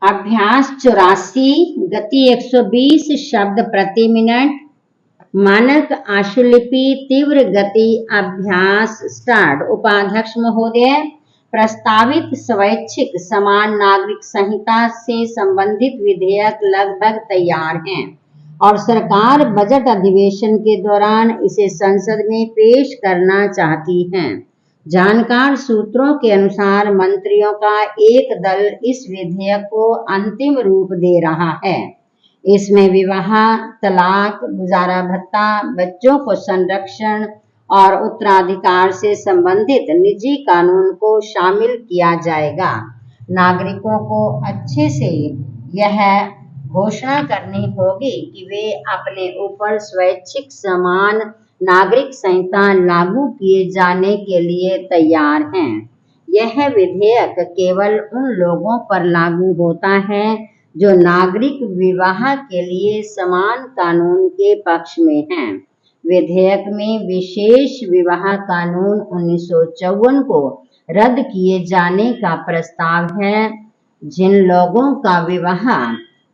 अभ्यास 84, गति 120 शब्द प्रति मिनट। मानक आशुलिपि तीव्र गति अभ्यास स्टार्ट। उपाध्यक्ष महोदय, प्रस्तावित स्वैच्छिक समान नागरिक संहिता से संबंधित विधेयक लगभग तैयार हैं और सरकार बजट अधिवेशन के दौरान इसे संसद में पेश करना चाहती है। जानकार सूत्रों के अनुसार मंत्रियों का एक दल इस विधेयक को अंतिम रूप दे रहा है। इसमें विवाह, तलाक, गुजारा भत्ता, बच्चों को संरक्षण और उत्तराधिकार से संबंधित निजी कानून को शामिल किया जाएगा। नागरिकों को अच्छे से यह घोषणा करनी होगी कि वे अपने ऊपर स्वैच्छिक समान नागरिक संहिता लागू किए जाने के लिए तैयार हैं। यह विधेयक केवल उन लोगों पर लागू होता है जो नागरिक विवाह के लिए समान कानून के पक्ष में हैं। विधेयक में विशेष विवाह कानून 1954 को रद्द किए जाने का प्रस्ताव है। जिन लोगों का विवाह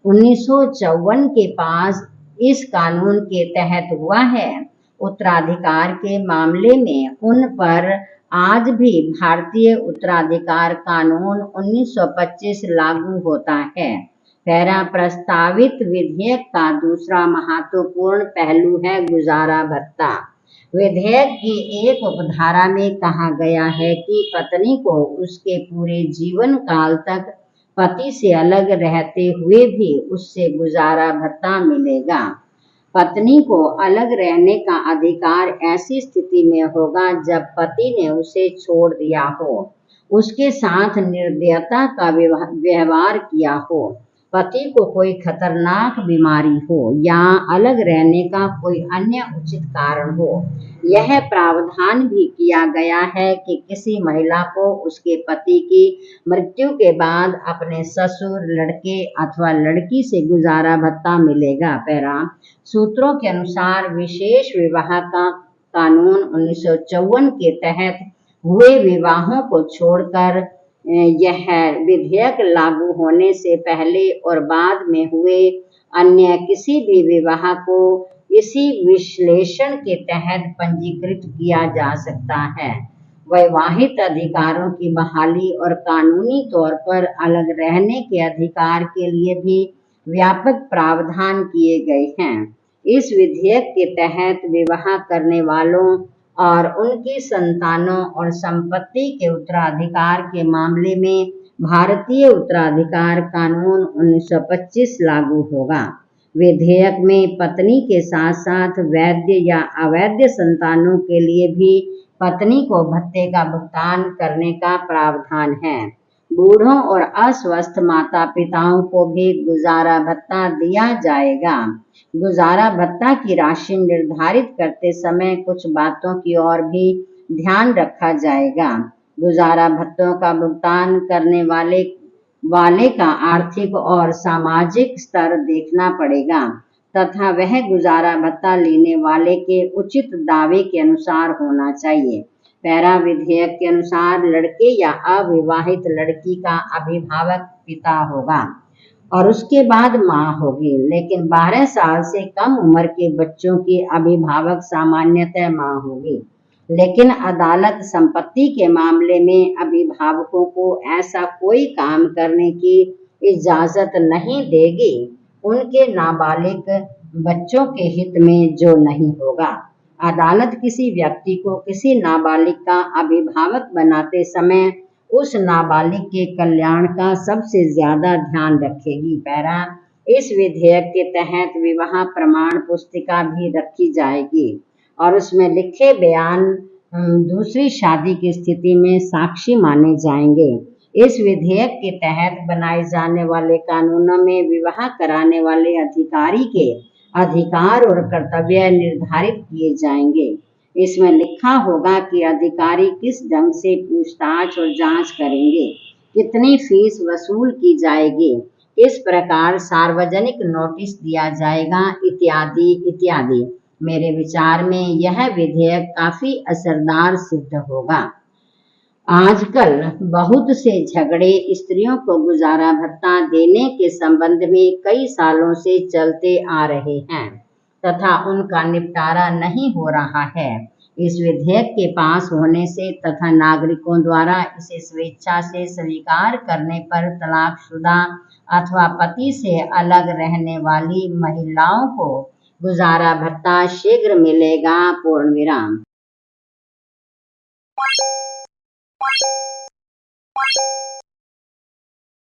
1954 के पास इस कानून के तहत हुआ है, उत्तराधिकार के मामले में उन पर आज भी भारतीय उत्तराधिकार कानून 1925 लागू होता है। प्रस्तावित विधेयक का दूसरा महत्वपूर्ण पहलू है गुजारा भत्ता। विधेयक की एक उपधारा में कहा गया है कि पत्नी को उसके पूरे जीवन काल तक पति से अलग रहते हुए भी उससे गुजारा भत्ता मिलेगा। पत्नी को अलग रहने का अधिकार ऐसी स्थिति में होगा जब पति ने उसे छोड़ दिया हो, उसके साथ निर्दयता का व्यवहार किया हो, पति को कोई खतरनाक बीमारी हो या अलग रहने का कोई अन्य उचित कारण हो। यह प्रावधान भी किया गया है कि किसी महिला को उसके पति की मृत्यु के बाद अपने ससुर, लड़के अथवा लड़की से गुजारा भत्ता मिलेगा। सूत्रों के अनुसार विशेष विवाह का कानून 1954 के तहत हुए विवाहों को छोड़कर यह विधेयक लागू होने से पहले और बाद में हुए अन्य किसी भी विवाह को इसी विश्लेषण के तहत पंजीकृत किया जा सकता है। वैवाहिक अधिकारों की बहाली और कानूनी तौर पर अलग रहने के अधिकार के लिए भी व्यापक प्रावधान किए गए हैं। इस विधेयक के तहत विवाह करने वालों और उनकी संतानों और संपत्ति के उत्तराधिकार के मामले में भारतीय उत्तराधिकार कानून 1925 लागू होगा। विधेयक में पत्नी के साथ साथ वैध या अवैध संतानों के लिए भी पत्नी को भत्ते का भुगतान करने का प्रावधान है। बूढ़ों और अस्वस्थ माता पिताओं को भी गुजारा भत्ता दिया जाएगा। गुजारा भत्ता की राशि निर्धारित करते समय कुछ बातों की ओर भी ध्यान रखा जाएगा। गुजारा भत्तों का भुगतान करने वाले का आर्थिक और सामाजिक स्तर देखना पड़ेगा तथा वह गुजारा भत्ता लेने वाले के उचित दावे के अनुसार होना चाहिए। विधेयक के अनुसार लड़के या अविवाहित लड़की का अभिभावक पिता होगा और उसके बाद माँ होगी, लेकिन 12 साल से कम उम्र के बच्चों की अभिभावक सामान्यतः माँ होगी। लेकिन अदालत संपत्ति के मामले में अभिभावकों को ऐसा कोई काम करने की इजाजत नहीं देगी उनके नाबालिग बच्चों के हित में जो नहीं होगा। अदालत किसी व्यक्ति को किसी नाबालिग का अभिभावक बनाते समय उस नाबालिग के कल्याण का सबसे ज्यादा ध्यान रखेगी। इस विधेयक के तहत विवाह प्रमाण पुस्तिका भी रखी जाएगी और उसमें लिखे बयान दूसरी शादी की स्थिति में साक्षी माने जाएंगे। इस विधेयक के तहत बनाए जाने वाले कानूनों में विवाह कराने वाले अधिकारी के अधिकार और कर्तव्य निर्धारित किए जाएंगे। इसमें लिखा होगा कि अधिकारी किस ढंग से पूछताछ और जांच करेंगे, कितनी फीस वसूल की जाएगी, किस प्रकार सार्वजनिक नोटिस दिया जाएगा, इत्यादि इत्यादि। मेरे विचार में यह विधेयक काफी असरदार सिद्ध होगा। आजकल बहुत से झगड़े स्त्रियों को गुजारा भत्ता देने के संबंध में कई सालों से चलते आ रहे हैं तथा उनका निपटारा नहीं हो रहा है। इस विधेयक के पास होने से तथा नागरिकों द्वारा इसे स्वेच्छा से स्वीकार करने पर तलाकशुदा अथवा पति से अलग रहने वाली महिलाओं को गुजारा भत्ता शीघ्र मिलेगा। पूर्ण विराम।